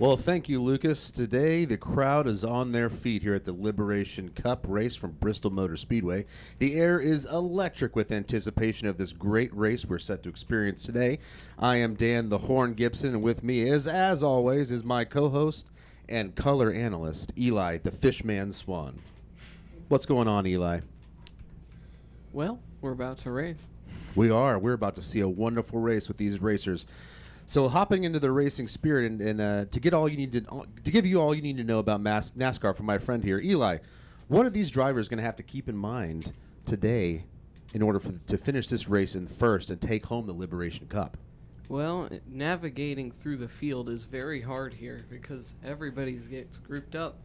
Well, thank you, Lucas. Today, the crowd is on their feet here at the Liberation Cup race from Bristol Motor Speedway. The air is electric with anticipation of this great race we're set to experience today. I am Dan the Horn Gibson, and with me is, as always, is my co-host and color analyst, Eli the Fishman Swan. What's going on, Eli? Well, we're about to race. We are. We're about to see a wonderful race with these racers. So hopping into the racing spirit and to get all you need to give you all you need to know about NASCAR from my friend here, Eli, what are these drivers going to have to keep in mind today in order to finish this race in first and take home the Liberation Cup? Well, navigating through the field is very hard here because everybody gets grouped up,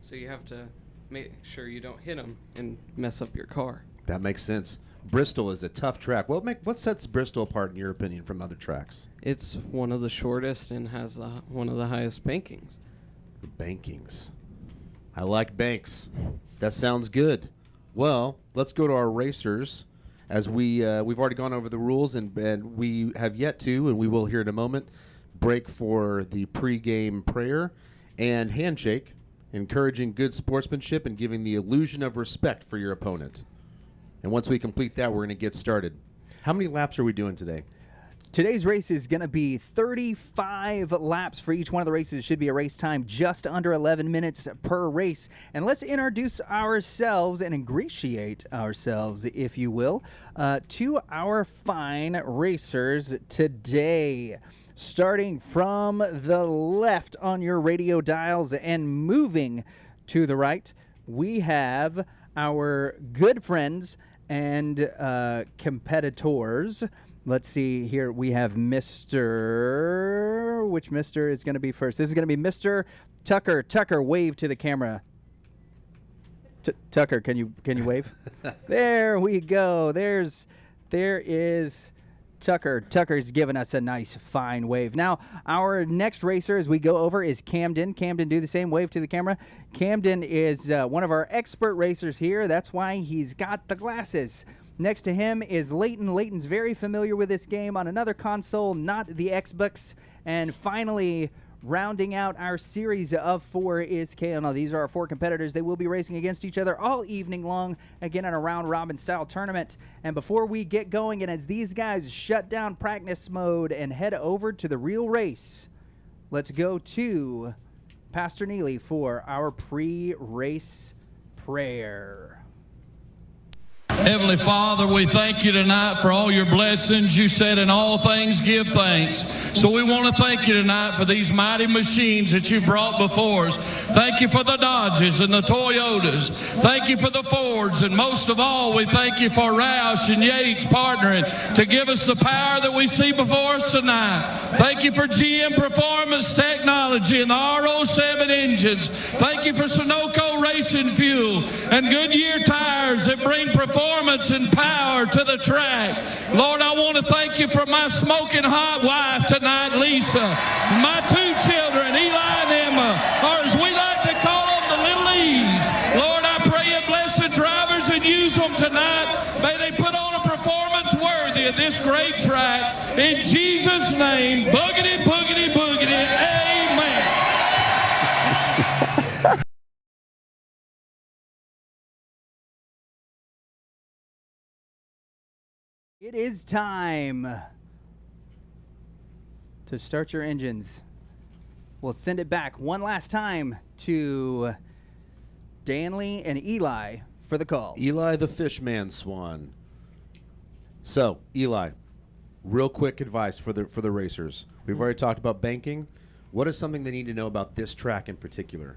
so you have to make sure you don't hit them and mess up your car. That makes sense. Bristol is a tough track. What sets Bristol apart, in your opinion, from other tracks? It's one of the shortest and has one of the highest bankings. Bankings. I like banks. That sounds good. Well, let's go to our racers. As we've already gone over the rules, and we have yet to, and we will here in a moment, break for the pregame prayer and handshake, encouraging good sportsmanship and giving the illusion of respect for your opponent. And once we complete that, we're going to get started. How many laps are we doing today? Today's race is going to be 35 laps for each one of the races. It should be a race time just under 11 minutes per race. And let's introduce ourselves and ingratiate ourselves, if you will, to our fine racers today. Starting from the left on your radio dials and moving to the right, we have our good friends and competitors. Let's see here. We have Mr. Which Mr. is going to be first? This is going to be Mr. Tucker. Tucker, wave to the camera. Tucker, can you wave? There we go. There is Tucker. Tucker's giving us a nice, fine wave. Now, our next racer as we go over is Camden. Camden, do the same. Wave to the camera. Camden is one of our expert racers here. That's why he's got the glasses. Next to him is Leighton. Leighton's very familiar with this game on another console, not the Xbox. And finally, rounding out our series of four is Kale. Now, these are our four competitors. They will be racing against each other all evening long, again in a round-robin style tournament. And before we get going, and as these guys shut down practice mode and head over to the real race, let's go to Pastor Neely for our pre-race prayer. Heavenly Father, we thank you tonight for all your blessings. You said in all things give thanks. So we want to thank you tonight for these mighty machines that you brought before us. Thank you for the Dodges and the Toyotas. Thank you for the Fords. And most of all, we thank you for Roush and Yates partnering to give us the power that we see before us tonight. Thank you for GM Performance Technology and the R07 engines. Thank you for Sunoco Racing Fuel and Goodyear tires that bring performance and power to the track. Lord, I want to thank you for my smoking hot wife tonight, Lisa. My two children, Eli and Emma, or as we like to call them, the little E's. Lord, I pray you bless the drivers and use them tonight. May they put on a performance worthy of this great track. In Jesus' name, boogity, boogity, boogity, amen. It is time to start your engines. We'll send it back one last time to Danley and Eli for the call. Eli the Fishman Swan. So, Eli, real quick advice for the racers. We've already talked about banking. What is something they need to know about this track in particular?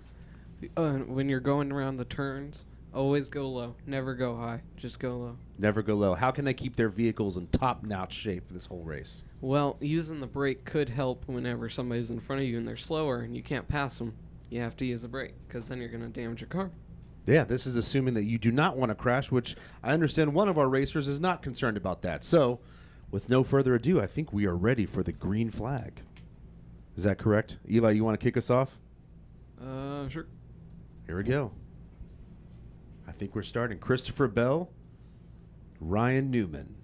When you're going around the turns, always go low. Never go high. Just go low. Never go low. How can they keep their vehicles in top-notch shape this whole race? Well, using the brake could help whenever somebody's in front of you and they're slower and you can't pass them. You have to use the brake because then you're going to damage your car. Yeah, this is assuming that you do not want to crash, which I understand one of our racers is not concerned about that. So, with no further ado, I think we are ready for the green flag. Is that correct? Eli, you want to kick us off? Sure. Here we go. I think we're starting. Christopher Bell, Ryan Newman,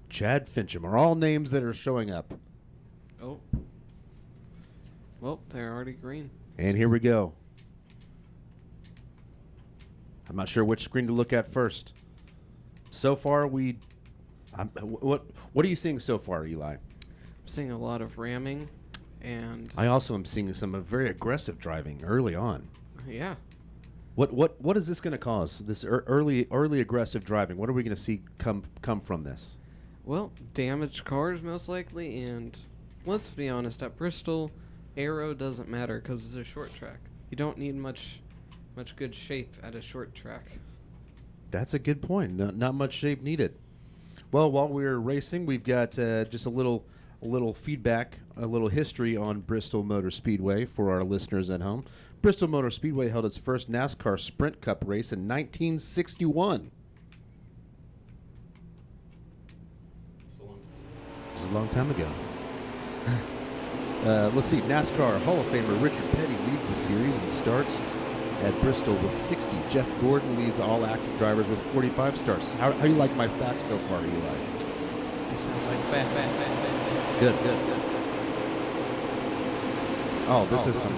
Chad Fincham are all names that are showing up. Oh. Well, they're already green. And here we go. I'm not sure which screen to look at first. So far, what are you seeing so far, Eli? I'm seeing a lot of ramming, and I also am seeing some very aggressive driving early on. yeah. What is this going to cause? This early aggressive driving. What are we going to see come from this? Well, damaged cars most likely, and let's be honest, at Bristol, aero doesn't matter because it's a short track. You don't need much good shape at a short track. That's a good point. Not much shape needed. Well, while we're racing, we've got just a little feedback, a little history on Bristol Motor Speedway for our listeners at home. Bristol Motor Speedway held its first NASCAR Sprint Cup race in 1961. It was a long time ago. Let's see. NASCAR Hall of Famer Richard Petty leads the series and starts at Bristol with 60. Jeff Gordon leads all active drivers with 45 starts. How do you like my facts so far, Eli? It sounds like fast. Good. Oh, this is some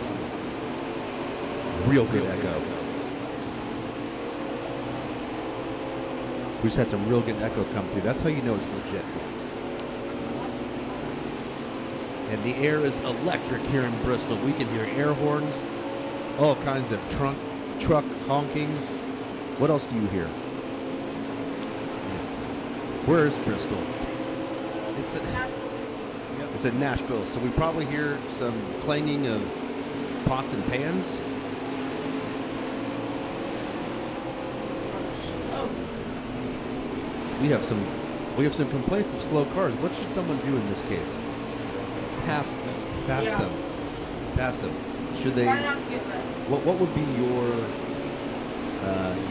real good echo. We just had some real good echo come through. That's how you know it's legit, folks. And the air is electric here in Bristol. We can hear air horns, all kinds of truck honkings. What else do you hear? Where is Bristol? It's in Nashville, so we probably hear some clanging of pots and pans. We have some complaints of slow cars. What should someone do in this case? Pass them. Pass them. Should they? Try not to get red. What would be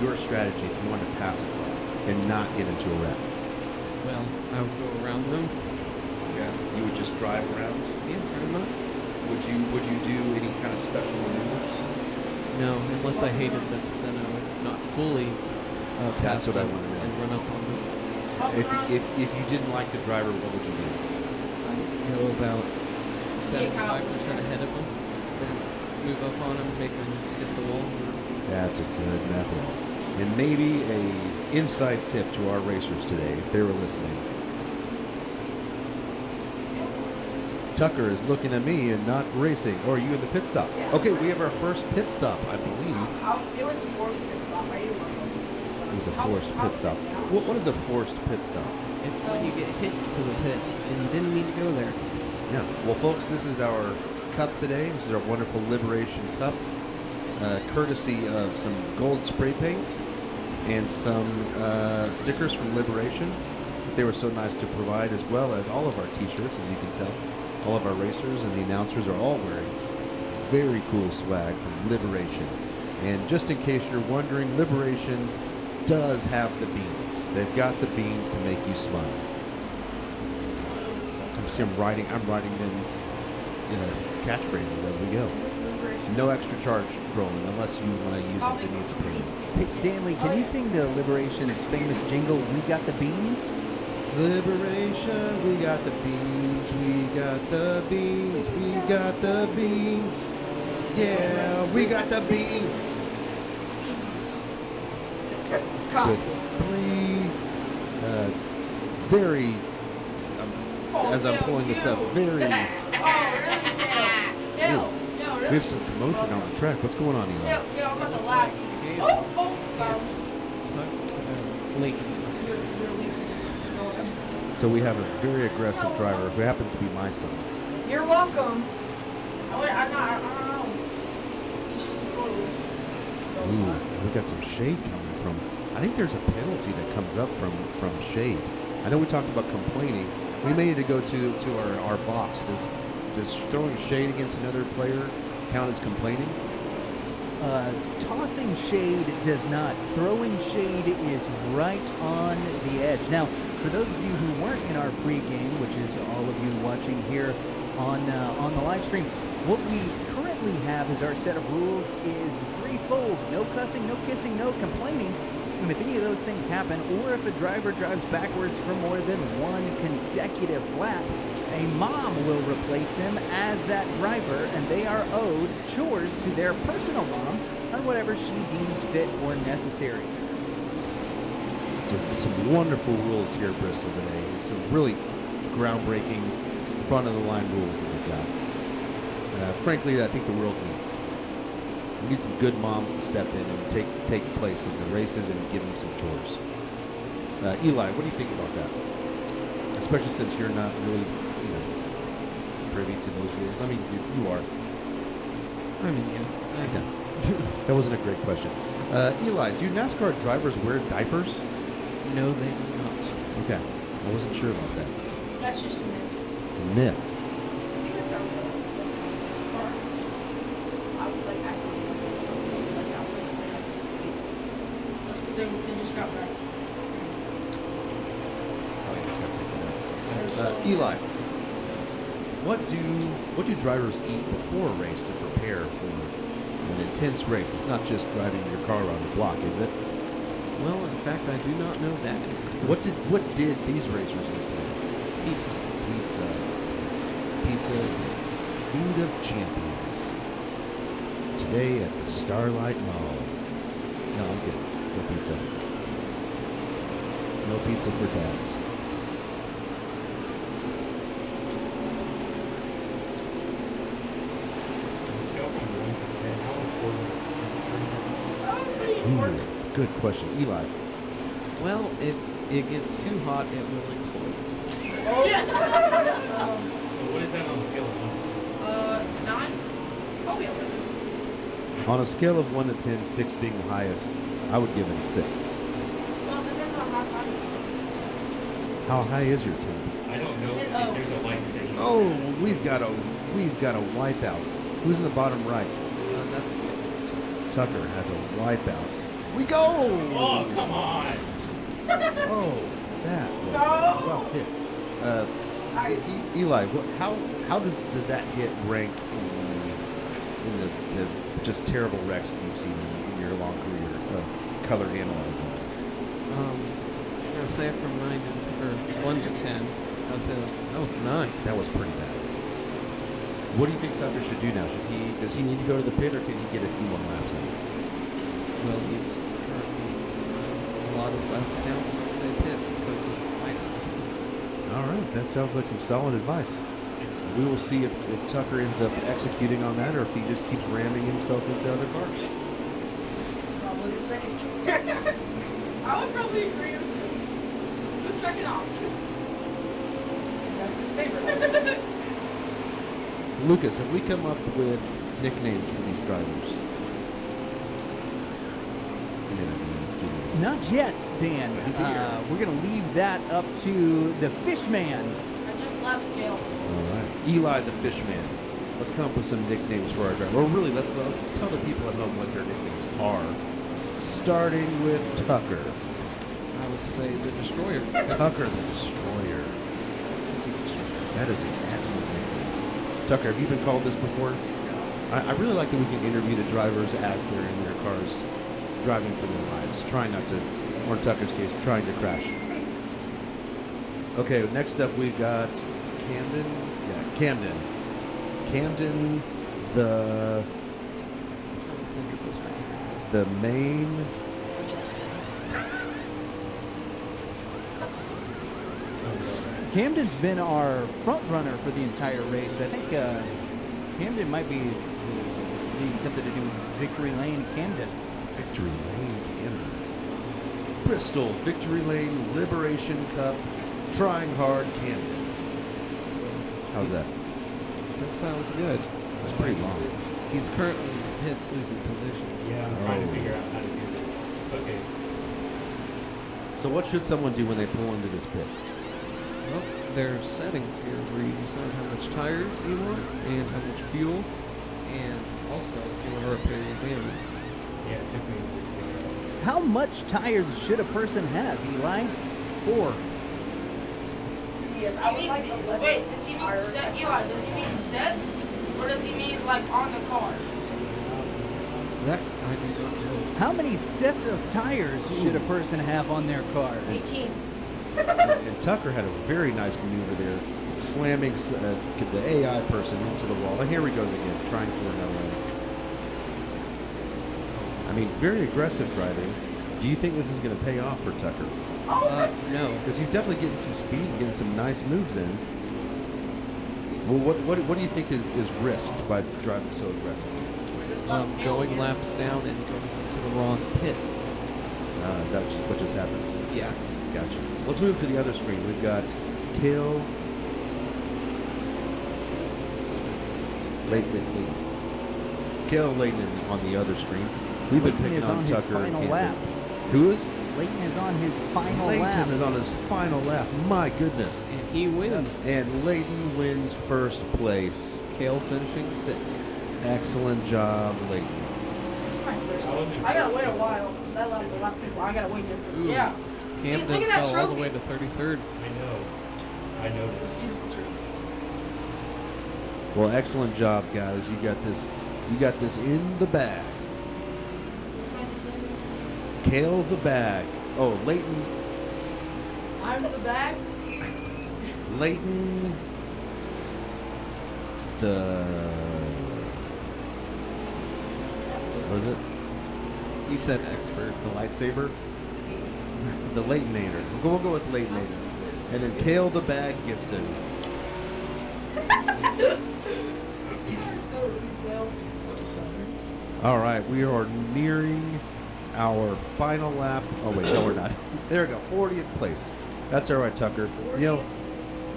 your strategy if you wanted to pass a car and not get into a wreck? Well, I would go around them. Yeah. You would just drive around. Yeah, pretty much. Would you do any kind of special maneuvers? No, unless I hated them, then I would not fully pass That's what I them wanna know. and run up on them. If you didn't like the driver, what would you do? I'd go about 75% ahead of them, then move up on them, make them hit the wall. That's a good method. And maybe a inside tip to our racers today, if they were listening. Tucker is looking at me and not racing. Or are you in the pit stop? Yeah. Okay, we have our first pit stop, I believe. It was a forced pit stop. I didn't want to. It was a forced pit stop. What is a forced pit stop? It's when you get hit to the pit, and you didn't need to go there. Yeah. Well, folks, this is our cup today. This is our wonderful Liberation Cup, courtesy of some gold spray paint and some stickers from Liberation that they were so nice to provide, as well as all of our T-shirts, as you can tell. All of our racers and the announcers are all wearing very cool swag from Liberation. And just in case you're wondering, Liberation does have the beans. They've got the beans to make you smile. I'm writing them catchphrases as we go. No extra charge, Roland, unless you want to use it. You need to pay. Hey, Danley, can you sing the Liberation's famous jingle, "We Got the Beans"? Liberation, we got the beans, we got the beans, we got the beans. Yeah, we got the beans. With three very, as I'm pulling this up, very. No, We have some commotion on the track. What's going on, Eli? I'm about to lag. Link. So we have a very aggressive driver who happens to be my son. You're welcome. I don't know. He's just a slow loser. Ooh, we got some shade coming from. I think there's a penalty that comes up from shade. I know we talked about complaining. We may need to go to our box. Does throwing shade against another player count as complaining? Tossing shade does not. Throwing shade is right on the edge. Now, for those of you who weren't in our pregame, which is all of you watching here on the live stream, what we currently have as our set of rules is threefold: no cussing, no kissing, no complaining. And if any of those things happen, or if a driver drives backwards for more than one consecutive lap, A mom will replace them as that driver, and they are owed chores to their personal mom on whatever she deems fit or necessary. Some wonderful rules here at Bristol today. It's some really groundbreaking, front-of-the-line rules that we've got. Frankly, I think the world needs. We need some good moms to step in and take place in the races and give them some chores. Eli, what do you think about that? Especially since you're not really, privy to those rules. I mean, you are. I mean, yeah. Okay. That wasn't a great question. Eli, do NASCAR drivers wear diapers? No, they do not. Okay. I wasn't sure about that. That's just a myth. It's a myth. I think I found the car. I was like asking like out because they just got wrecked. Oh, yeah, that's it. Eli, what do drivers eat before a race to prepare for an intense race? It's not just driving your car around the block, is it? Well, in fact, I do not know that. What did these racers eat today? Pizza. Pizza, food of champions. Today at the Starlight Mall. No, I'm good. No pizza. No pizza for dads. Ooh, good question. Eli. Well, if it gets too hot, it will explode. So what is that on a scale of 9? Probably 11. On a scale of 1 to 10, 6 being the highest, I would give it a 6. Well, it depends on how high. How high is your 10? I don't know if there's a light saying. Oh, we've got a wipeout. Who's in the bottom right? That's mixed. Tucker has a wipeout. We go! Oh, come on! Oh, that was a rough hit. Eli, how does that hit rank in the just terrible wrecks that you've seen in your long career of color analyzing? I'm gonna say from 1 to 10. I'd say that was 9. That was pretty bad. What do you think Tucker should do now? Does he need to go to the pit, or can he get a few more laps in? Well, he's currently a lot of laps down to say pit because of whiteout. All right, that sounds like some solid advice. We will see if Tucker ends up executing on that, or if he just keeps ramming himself into other cars. Probably the second choice. I would probably agree with you. The second option. Because that's his favorite. Lucas, have we come up with nicknames for these drivers? He may not be in the studio. Not yet, Dan. He's here. We're going to leave that up to the Fishman. I just left Gale. All right. Eli the Fishman. Let's come up with some nicknames for our driver. Or really, let's tell the people at home what their nicknames are. Starting with Tucker. I would say the Destroyer. Tucker the Destroyer. That is an excellent nickname. Tucker, have you been called this before? I really like that we can interview the drivers as they're in their cars, driving for their lives, trying not to, or in Tucker's case, trying to crash. Okay, next up we got Camden. Yeah, Camden. Camden, the main. Camden's been our front runner for the entire race. I think Camden might be something to do with Victory Lane, Camden. Victory Lane, Camden. Bristol, Victory Lane, Liberation Cup, Trying Hard, Camden. How's that? That sounds good. It's pretty long. He's currently in pits losing positions. Yeah, I'm trying to figure out how to do this. Okay. So what should someone do when they pull into this pit? Well, there's settings here where you decide how much tires you want and how much fuel, and also if you want to repair your damage. Yeah, it took me a bit to figure it out. How much tires should a person have, Eli? 4. Yes, I would like 11. Wait, does he mean set? Eli, does he mean sets? Or does he mean like on the car? That I do not know. How many sets of tires should a person have on their car? 18. and Tucker had a very nice maneuver there, slamming the AI person into the wall. And here he goes again, trying for another one. I mean, very aggressive driving. Do you think this is going to pay off for Tucker? No. Because he's definitely getting some speed and getting some nice moves in. Well, what do you think is risked by driving so aggressive? Going laps down and going into the wrong pit. Is that what just happened? Yeah. Gotcha. Let's move to the other screen. We've got Kale, Leighton. Kale and Leighton on the other screen. We've been Leighton picking is on his Tucker and final Camden. lap. Who is? Leighton is on his final lap. Leighton is on his final lap. My goodness. And he wins. And Leighton wins first place. Kale finishing 6th. Excellent job, Leighton. This is my first time. I gotta wait a while. That lap, a lot of people. I gotta wait here. Ooh. Yeah. Camden look at that fell all the trophy. way to 33rd. I noticed. Well, excellent job, guys. You got this. You got this in the bag. Kale the bag. Oh, Leighton. I'm the bag. Leighton. The. What was it? He said expert. The lightsaber. The Leightonator. We'll go with Leightonator. And then Kale the bag Gibson. All right, we are nearing our final lap. Oh wait, no, we're not. There we go, 40th place. That's all right, Tucker. You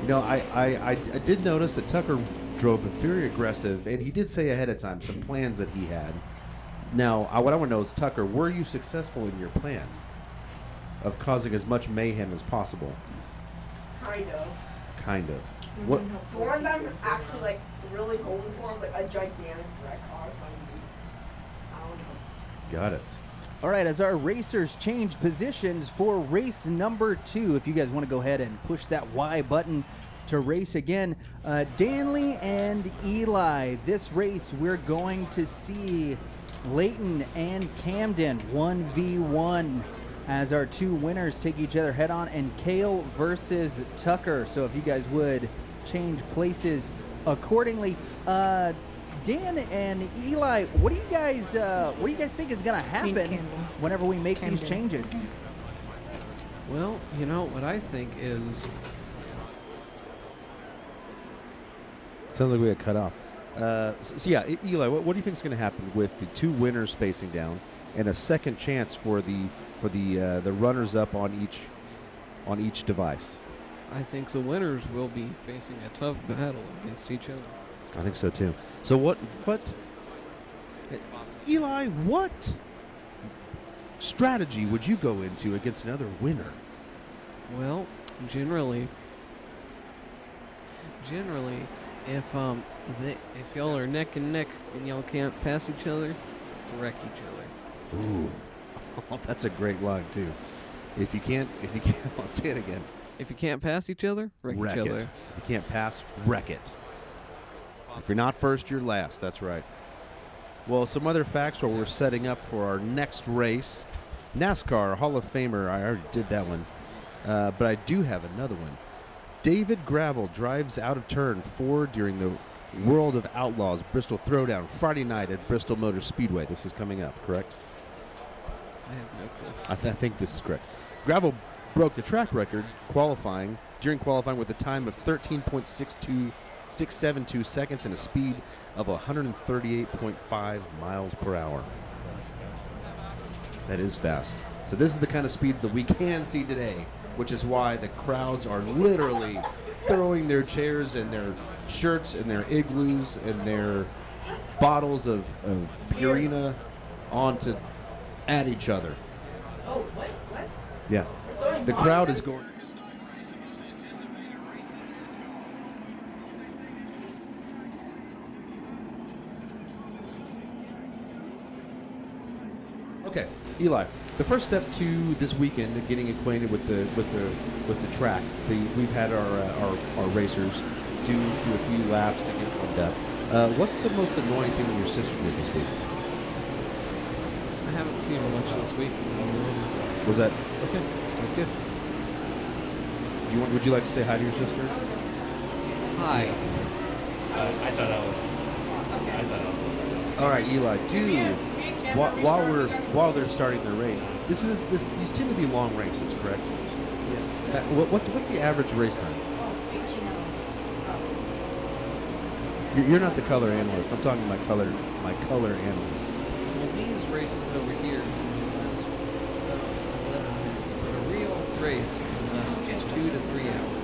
know, I did notice that Tucker drove a very aggressive, and he did say ahead of time some plans that he had. Now, what I want to know is, Tucker, were you successful in your plan of causing as much mayhem as possible? Kind of. Kind of. What? The one that I'm actually like really hoping for is like a gigantic wreck car. So I don't know. Got it. All right, as our racers change positions for race number 2, if you guys want to go ahead and push that Y button to race again, Danley and Eli. This race, we're going to see Leighton and Camden 1v1 as our 2 winners take each other head on, and Kale versus Tucker. So if you guys would change places accordingly. Dan and Eli, what do you guys think is going to happen whenever we make these changes? Well, you know what I think is Sounds like we got cut off. So yeah, Eli, what do you think is going to happen with the 2 winners facing down, and a second chance for the runners up on each device? I think the winners will be facing a tough battle against each other. I think so too. So what Eli, what strategy would you go into against another winner? Well, generally, if y'all are neck and neck and y'all can't pass each other, wreck each other. Ooh. That's a great line too. If you can't let's say it again. If you can't pass each other, wreck each Wreck other. it. If you can't pass, wreck it. If you're not first, you're last. That's right. Well, some other facts while we're setting up for our next race. NASCAR Hall of Famer, I already did that one. But I do have another one. David Gravel drives out of turn 4 during the World of Outlaws Bristol Throwdown Friday night at Bristol Motor Speedway. This is coming up, correct? I have no clue. I think this is correct. Gravel broke the track record during qualifying with a time of 13.672 seconds and a speed of 138.5 miles per hour. That is fast. So this is the kind of speed that we can see today, which is why the crowds are literally throwing their chairs and their shirts and their igloos and their bottles of Purina at each other. Oh, what? Yeah. The crowd is going. Okay, Eli. The first step to this weekend of getting acquainted with the track. We've had our racers do a few laps to get warmed up. What's the most annoying thing that your sister did this week? I haven't seen her much this week. Was that Okay, that's good. Would you like to say hi to your sister? Hi. I thought I was. I thought I was. All right, Eli. While they're starting their race, these tend to be long races, correct? Yes. What's the average race time? 18 hours. You're not the color analyst. I'm talking my color analyst. Well, these races over here last 11 minutes, but a real race can last 2 to 3 hours.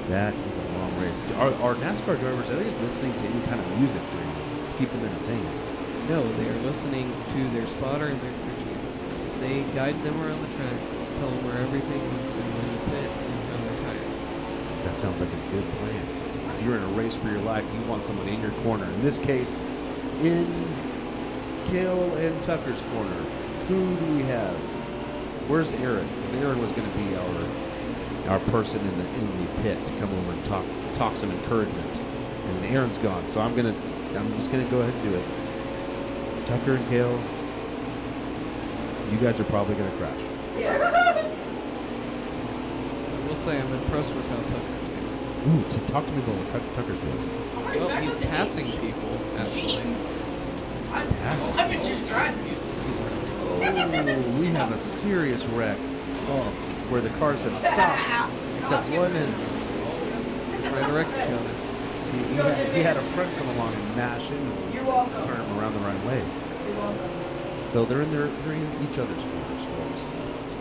That is a long race. Are NASCAR drivers, are they listening to any kind of music during this to keep them entertained? No, they are listening to their spotter and their crew chief. They guide them around the track, tell them where everything is, and when to pit and how they're tired. That sounds like a good plan. If you're in a race for your life, you want someone in your corner. In this case, in Cale and Tucker's corner, who do we have? Where's Aaron? Because Aaron was going to be our person in the pit to come over and talk some encouragement. And Aaron's gone, so I'm just gonna go ahead and do it. Tucker and Cale, you guys are probably gonna crash. Yes. I will say I'm impressed with how Tucker's doing. Ooh, talk to me about what Tucker's doing. Well, he's passing people at points. Passing. I've been just driving. Oh, we have a serious wreck. Oh, where the cars have stopped, except one is. Trying to wreck each other. He had a friend come along and mash in and You're welcome. turn him around the right way. You're welcome. So they're in each other's corners, folks.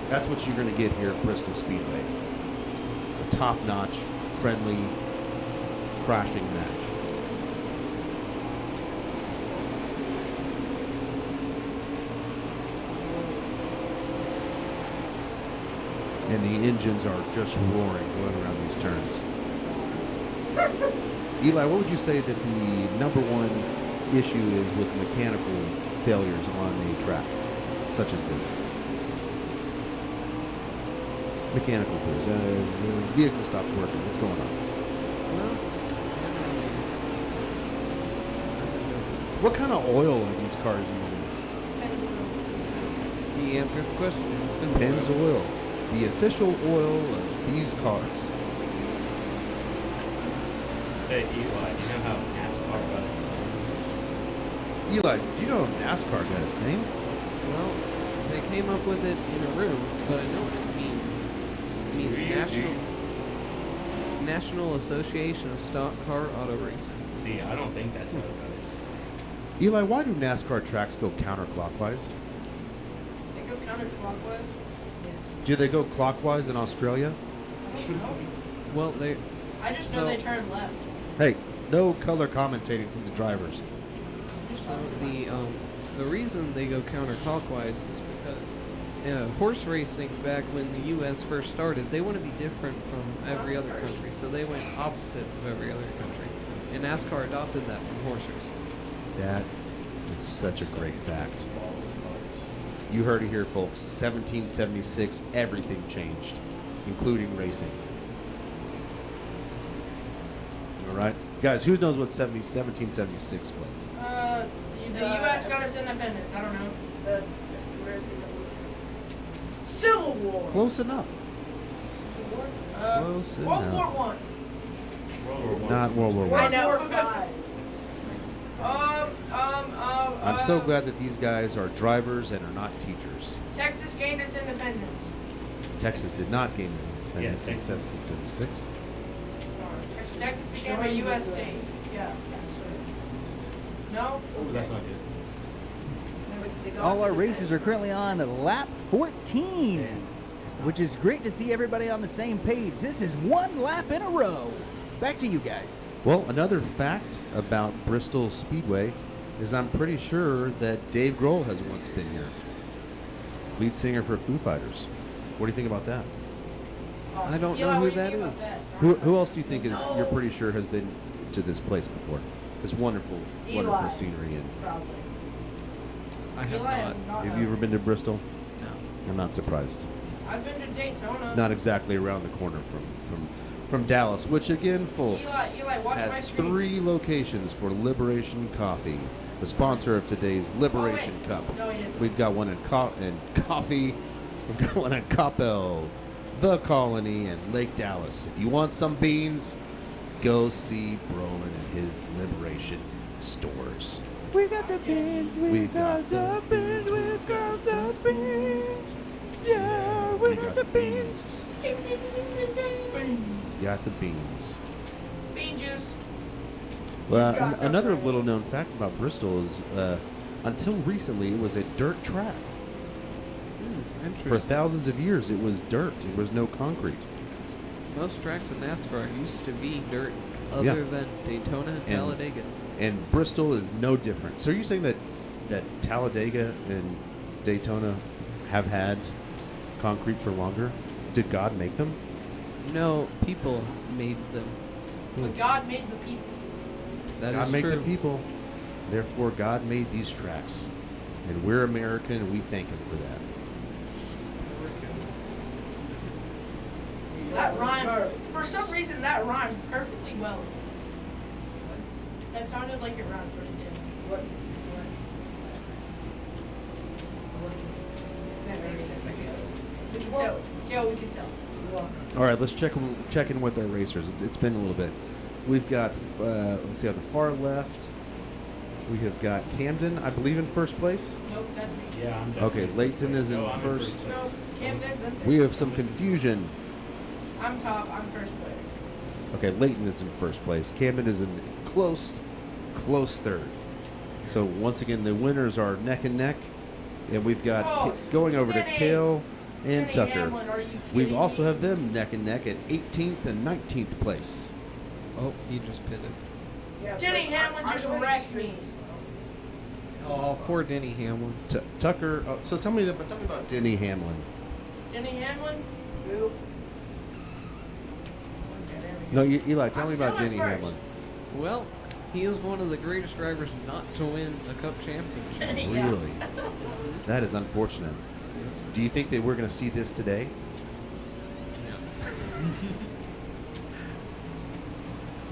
That's what you're going to get here at Bristol Speedway. A top-notch, friendly, crashing match. And the engines are just roaring going around these turns. Eli, what would you say that the number one issue is with mechanical failures on a track such as this? Mechanical failures. The vehicle stops working. What's going on? Well, What kind of oil are these cars using? he answered the question. It's been Penn's oil. The official oil of these cars. Hey, Eli, you know how NASCAR got its Eli, do you know how NASCAR got its name? Well, they came up with it in a room, but I know what it means. It means National Association of Stock Car Auto Racing. See, I don't think that's how it got it. Eli, why do NASCAR tracks go counterclockwise? They go counterclockwise? Yes. Do they go clockwise in Australia? I don't know. Well, they I just know they turn left. Hey, no color commentating from the drivers. so the reason they go counterclockwise is because horse racing back when the U.S. first started, they want to be different from every other country, so they went opposite of every other country, and NASCAR adopted that from horse racing. That is such a great fact. You heard it here, folks. 1776, everything changed, including racing. All right, guys, who knows what 1776 was? The U.S. got its independence. I don't know. The Civil War. Close enough. Civil War? Close World enough. War One. World War One. Not World War I I. know. I'm so glad that these guys are drivers and are not teachers. Texas gained its independence. Texas did not gain its independence in Texas. 1776. Texas became a U.S. state. Yeah. No? Oh, that's not good. All our races are currently on lap 14, which is great to see everybody on the same page. This is one lap in a row. Back to you guys. Well, another fact about Bristol Speedway is I'm pretty sure that Dave Grohl has once been here. Lead singer for Foo Fighters. What do you think about that? I don't know who that is. Who else do you think is you're pretty sure has been to this place before? This wonderful, wonderful Eli. scenery. And Probably. I have Eli has not. have you ever been to Bristol? No. I'm not surprised. I've been to Daytona. It's not exactly around the corner from Dallas, which again, folks, Eli, watch my has screen. 3 locations for Liberation Coffee, the sponsor of today's Liberation Cup. No, he didn't. We've got one in Coffee. We've got one in Coppell. The Colony, and Lake Dallas. If you want some beans, go see Brolin and his Liberation stores. We got the beans, we got the beans, we got the beans. Yeah, we got the beans. Beans. Got the beans. Bean juice. Well, Scott, another okay. little known fact about Bristol is until recently it was a dirt track. For Interesting. thousands of years it was dirt. There was no concrete. Most tracks in NASCAR used to be dirt, Yeah. other than Daytona and Talladega. And Bristol is no different. So you're saying that Talladega and Daytona have had concrete for longer? Did God make them? No, people made them. But God made the people. That God is made true. the people. Therefore, God made these tracks. And we're American, and we thank Him for that. That rhymed. For some reason, that rhymed perfectly well. That sounded like it rhymed, but it didn't. What? That makes sense. We can tell. Yeah, we can tell. All right, let's check in with our racers. It's been a little bit. We've got, let's see, on the far left, we have got Camden, I believe, in first place. Nope, that's me. Yeah, I'm Okay, definitely Layton is in No, I'm first. No, Camden's in. We have some confusion. I'm top. I'm first player. Okay, Layton is in first place. Camden is in close third. So once again, the winners are neck and neck, and we've got Oh, going over to Denny. Kale and Denny Tucker. Hamlin, are you We kidding also me? have them neck and neck at 18th and 19th place. Oh, he just pitted. Denny Hamlin just wrecked me. Oh, poor Denny Hamlin. Tucker. So tell me about Denny Hamlin. Denny Hamlin? Who? No, Eli, tell I'm me about still in Denny first. Hamlin. Well, he is one of the greatest drivers not to win a Cup championship. Yeah. Really? That is unfortunate. Do you think that we're going to see this today?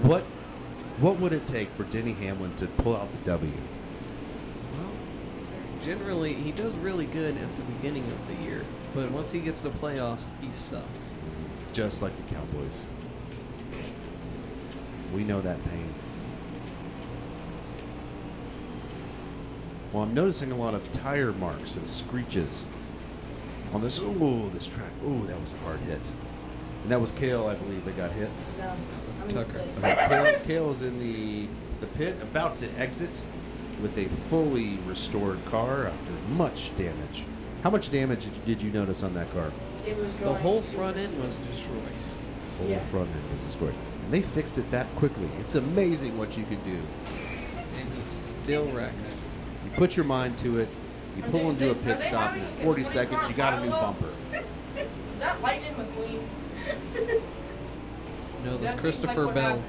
What would it take for Denny Hamlin to pull out the W? Well, generally, he does really good at the beginning of the year, but once he gets to playoffs, he sucks. Just like the Cowboys. We know that pain. Well, I'm noticing a lot of tire marks and screeches on this. Oh, this track. Oh, that was a hard hit. And that was Kale, I believe, that got hit. That's Tucker. Okay, Kale is in the pit, about to exit with a fully restored car after much damage. How much damage did you notice on that car? It was The going whole super front end slow. was destroyed. Whole Yeah. front end was destroyed. And they fixed it that quickly. It's amazing what you can do. And he's still wrecked. You put your mind to it, you pull into a Are pit they stop, having and in a 40 20 seconds car you got a new pileup? bumper. Is that Lightning McQueen? No, That that's seems Christopher like what Bell. happened.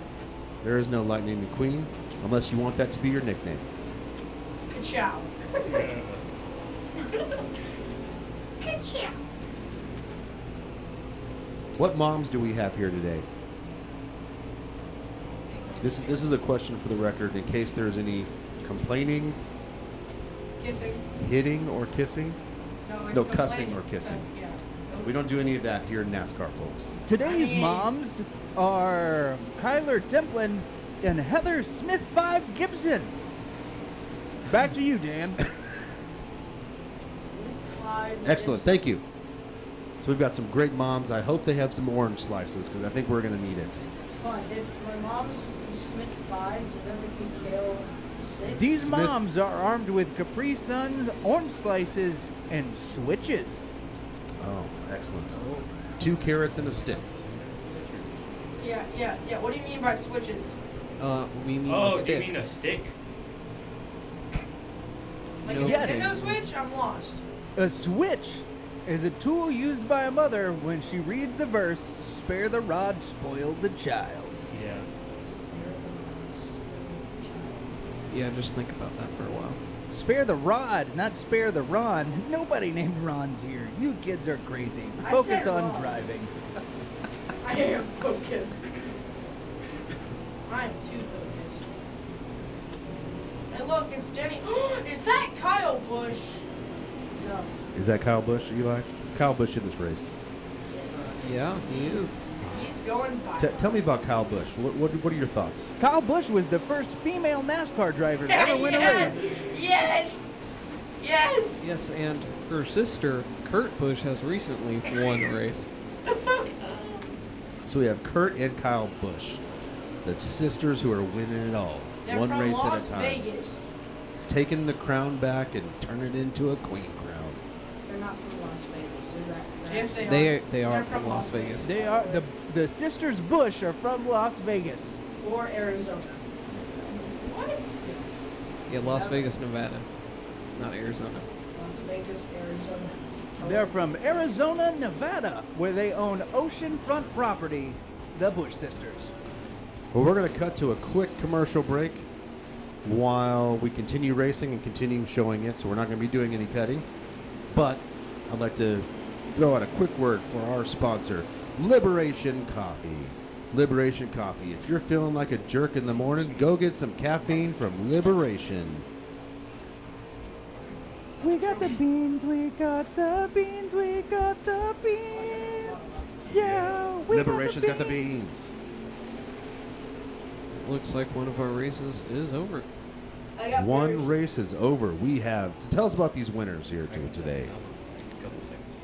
There is no Lightning McQueen, unless you want that to be your nickname. Ka-chow. Ka-chow. What moms do we have here today? This is a question for the record in case there's any complaining, Kissing. hitting, or kissing. No, No, it's cussing complaining. or kissing. Yeah. We don't do any of that here in NASCAR, folks. Today's I mean- moms are Kyler Templin and Heather Smith 5 Gibson. Back to you, Dan. Excellent, thank you. So we've got some great moms. I hope they have some orange slices because I think we're going to need it. Hold on, if my mom's Smith 5, does that make me Kale 6? These Smith- moms are armed with Capri Suns, orange slices, and switches. Oh, excellent. 2 carrots and a stick. Yeah. What do you mean by switches? We mean Oh, the do you stick. mean a stick? Like No. a Yes. Nintendo Switch? I'm lost. A switch is a tool used by a mother when she reads the verse, "Spare the rod, spoil the child." Yeah. Yeah, just think about that for a while. Spare the rod, not spare the Ron. Nobody named Ron's here. You kids are crazy. I Focus said on Ron. driving. I am focused. I am too focused. Hey, look, it's Denny. Is that Kyle Busch? No. Is that Kyle Busch, Eli? Is Kyle Busch in this race? Yeah, he is. He's going by. Tell me about Kyle Busch. What are your thoughts? Kyle Busch was the first female NASCAR driver to ever win a race. Yes! Yes! Yes, and her sister, Kurt Busch, has recently won a race. So we have Kurt and Kyle Busch, the sisters who are winning it all, They're one from race Las at a time, Vegas. taking the crown back and turning it into a queen crown. They're not from Las Vegas. Is that Yes, they are. They are They're from Las Vegas. They are the sisters Bush are from Las Vegas. Or Arizona. What? Yeah, Las Vegas, Nevada, not Arizona. Las Vegas, Arizona. It's totally They're from Arizona, Nevada, where they own oceanfront property, the Bush sisters. Well, we're going to cut to a quick commercial break while we continue racing and continue showing it, so we're not going to be doing any cutting. But I'd like to throw out a quick word for our sponsor, Liberation Coffee. Liberation Coffee. If you're feeling like a jerk in the morning, go get some caffeine from Liberation. We got the beans, we got the beans, we got the beans. Yeah, we Liberation's got the beans. Looks like one of our races is over. I got One bears. race is over. We have to tell us about these winners here today.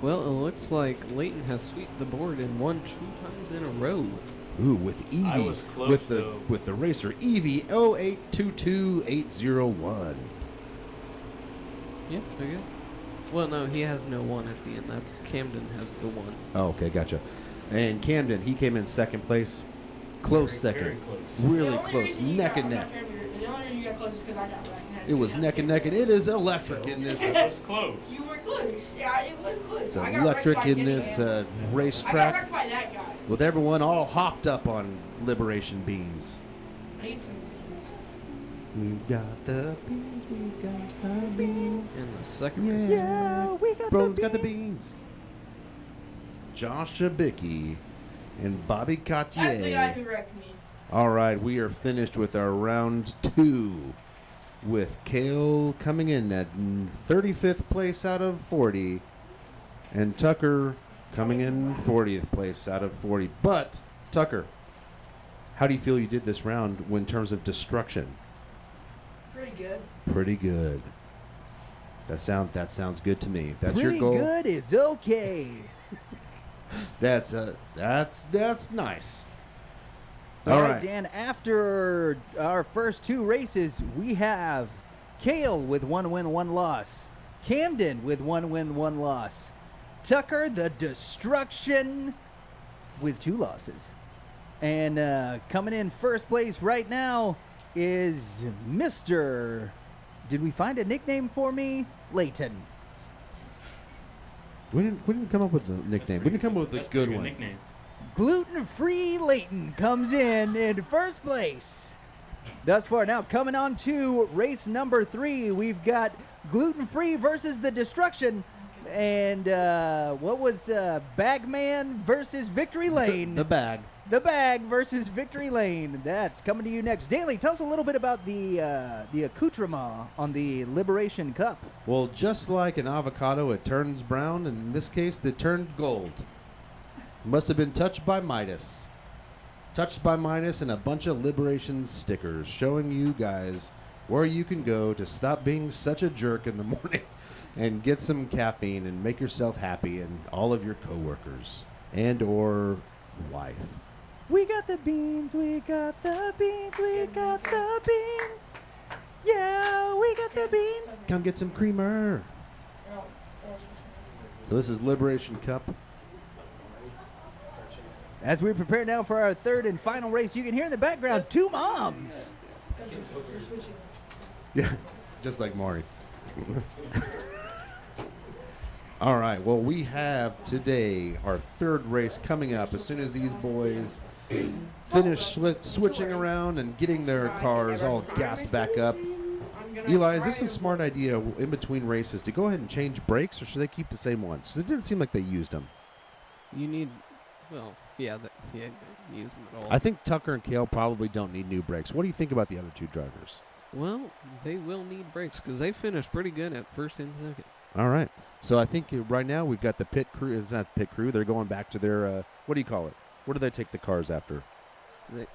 Well, it looks like Leighton has swept the board and won 2 times in a row. Ooh, with Evie, I was close, with the though. with the racer Evie 0822801. Yeah, I guess. Well, no, he has no 1 at the end. That's Camden has the 1. Oh, okay, gotcha. And Camden, he came in second place, close Very second, close. really The only close, reason you neck got- and I'm neck. not fair, the only reason you got close is because I got wrecked. It was neck and neck, and it is electric in this. It was close. You were close. Yeah, it was close. It's I got electric wrecked by in this Kenny, man. I got racetrack wrecked by that guy. with everyone all hopped up on Liberation beans. I need some beans. We got the beans, we got the beans. In the second race. Yeah, we got Brolin's the got the beans. beans. Josh Shabicki and Bobby That's the guy Cartier. who wrecked me. All right, we are finished with our round 2 with Kale coming in at 35th place out of 40 and Tucker coming in 40th place out of 40. But, Tucker, how do you feel you did this round in terms of destruction? Pretty good. Pretty good. That sounds good to me. If that's Pretty your goal, good is okay. that's nice. All right, Dan, after our first 2 races, we have Kale with 1 win, 1 loss. Camden with 1 win, 1 loss. Tucker, the Destruction, with 2 losses. And coming in first place right now is Mr. Did we find a nickname for me? Leighton. We didn't come up with a nickname. We didn't come up with a That's good pretty one. Nickname. Gluten-free Leighton comes in first place. Thus far, now coming on to race number 3, we've got Gluten-free versus the Destruction, and what was Bagman versus Victory Lane? The bag. The Bag versus Victory Lane. That's coming to you next. Daly, tell us a little bit about the accoutrement on the Liberation Cup. Well, just like an avocado, it turns brown, and in this case, it turned gold. Must have been touched by Midas. Touched by Midas and a bunch of Liberation stickers showing you guys where you can go to stop being such a jerk in the morning and get some caffeine and make yourself happy and all of your coworkers and or wife. We got the beans, we got the beans, we got the beans. Yeah, we got the beans. Come get some creamer. So this is Liberation Cup. As we prepare now for our 3rd and final race, you can hear in the background 2 moms. Yeah, just like Maury. All right, well, we have today our 3rd race coming up as soon as these boys finish switching around and getting their cars all gassed back up. Eli, is this a smart idea in between races to go ahead and change brakes, or should they keep the same ones? 'Cause it didn't seem like they used them. You need, well, yeah, use them at all. I think Tucker and Kale probably don't need new brakes. What do you think about the other 2 drivers? Well, they will need brakes because they finished pretty good at 1st and 2nd. All right. So I think right now we've got the pit crew. It's not pit crew. They're going back to their, what do you call it? Where do they take the cars after? The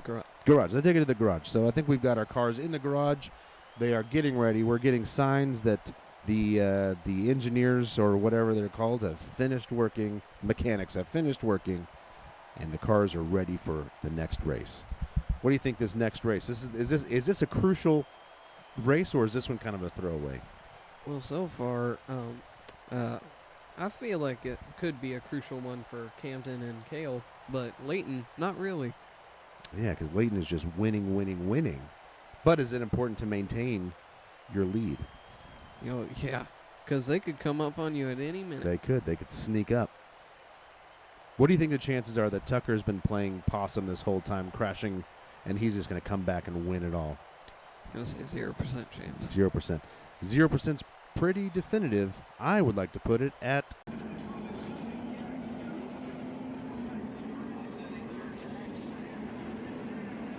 Garage. They take it to the garage. So I think we've got our cars in the garage. They are getting ready. We're getting signs that the engineers or whatever they're called have finished working. Mechanics have finished working, and the cars are ready for the next race. What do you think this next race? Is this a crucial race, or is this one kind of a throwaway? Well, so far, I feel like it could be a crucial one for Camden and Cale, but Leighton, not really. Yeah, because Leighton is just winning. But is it important to maintain your lead? Yeah, because they could come up on you at any minute. They could sneak up. What do you think the chances are that Tucker's been playing possum this whole time, crashing, and he's just going to come back and win it all? I'm going to say 0% chance. 0%. 0%'s pretty definitive. I would like to put it at